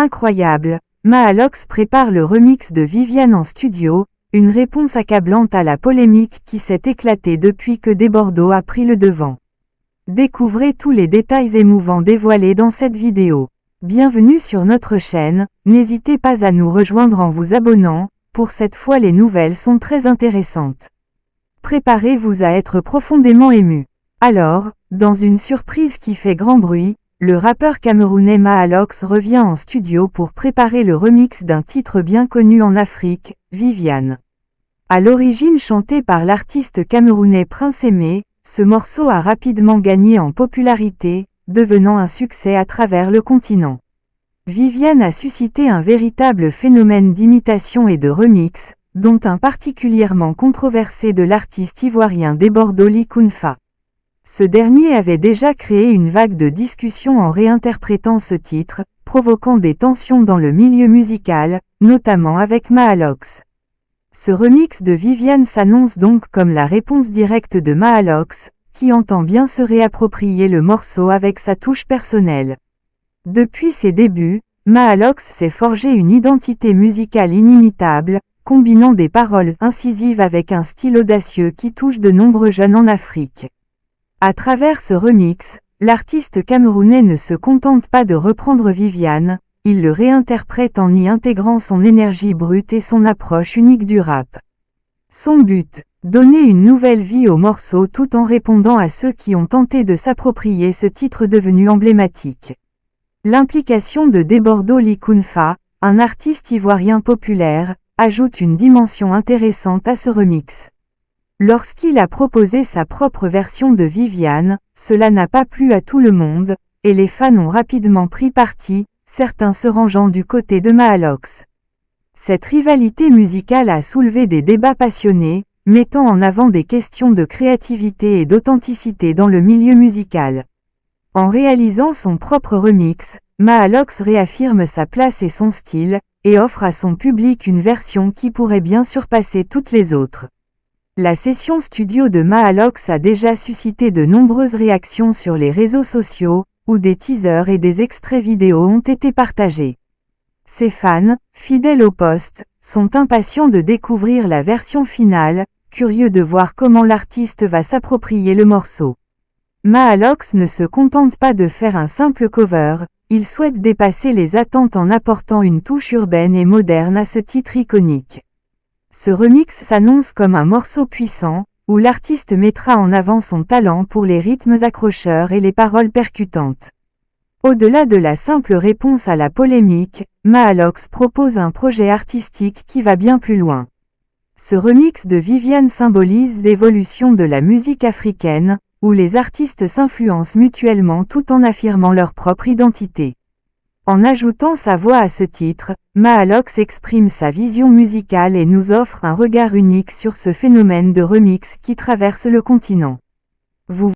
Incroyable, Mahalox prépare le remix de Viviane en studio, une réponse accablante à la polémique qui s'est éclatée depuis que Desbordeaux a pris le devant. Découvrez tous les détails émouvants dévoilés dans cette vidéo. Bienvenue sur notre chaîne, n'hésitez pas à nous rejoindre en vous abonnant, pour cette fois les nouvelles sont très intéressantes. Préparez-vous à être profondément ému. Alors, dans une surprise qui fait grand bruit, le rappeur camerounais Mahalox revient en studio pour préparer le remix d'un titre bien connu en Afrique, Viviane. À l'origine chanté par l'artiste camerounais Prince Aimé, ce morceau a rapidement gagné en popularité, devenant un succès à travers le continent. Viviane a suscité un véritable phénomène d'imitation et de remix, dont un particulièrement controversé de l'artiste ivoirien Desbordeaux Likunfa. Ce dernier avait déjà créé une vague de discussion en réinterprétant ce titre, provoquant des tensions dans le milieu musical, notamment avec Mahalox. Ce remix de Viviane s'annonce donc comme la réponse directe de Mahalox, qui entend bien se réapproprier le morceau avec sa touche personnelle. Depuis ses débuts, Mahalox s'est forgé une identité musicale inimitable, combinant des paroles incisives avec un style audacieux qui touche de nombreux jeunes en Afrique. À travers ce remix, l'artiste camerounais ne se contente pas de reprendre Viviane, il le réinterprète en y intégrant son énergie brute et son approche unique du rap. Son but, donner une nouvelle vie au morceau tout en répondant à ceux qui ont tenté de s'approprier ce titre devenu emblématique. L'implication de Desbordeaux Likunfa, un artiste ivoirien populaire, ajoute une dimension intéressante à ce remix. Lorsqu'il a proposé sa propre version de Viviane, cela n'a pas plu à tout le monde, et les fans ont rapidement pris parti, certains se rangeant du côté de Mahalox. Cette rivalité musicale a soulevé des débats passionnés, mettant en avant des questions de créativité et d'authenticité dans le milieu musical. En réalisant son propre remix, Mahalox réaffirme sa place et son style, et offre à son public une version qui pourrait bien surpasser toutes les autres. La session studio de Mahalox a déjà suscité de nombreuses réactions sur les réseaux sociaux, où des teasers et des extraits vidéo ont été partagés. Ses fans, fidèles au poste, sont impatients de découvrir la version finale, curieux de voir comment l'artiste va s'approprier le morceau. Mahalox ne se contente pas de faire un simple cover, il souhaite dépasser les attentes en apportant une touche urbaine et moderne à ce titre iconique. Ce remix s'annonce comme un morceau puissant, où l'artiste mettra en avant son talent pour les rythmes accrocheurs et les paroles percutantes. Au-delà de la simple réponse à la polémique, Mahalox propose un projet artistique qui va bien plus loin. Ce remix de Viviane symbolise l'évolution de la musique africaine, où les artistes s'influencent mutuellement tout en affirmant leur propre identité. En ajoutant sa voix à ce titre, Mahalox exprime sa vision musicale et nous offre un regard unique sur ce phénomène de remix qui traverse le continent. Vous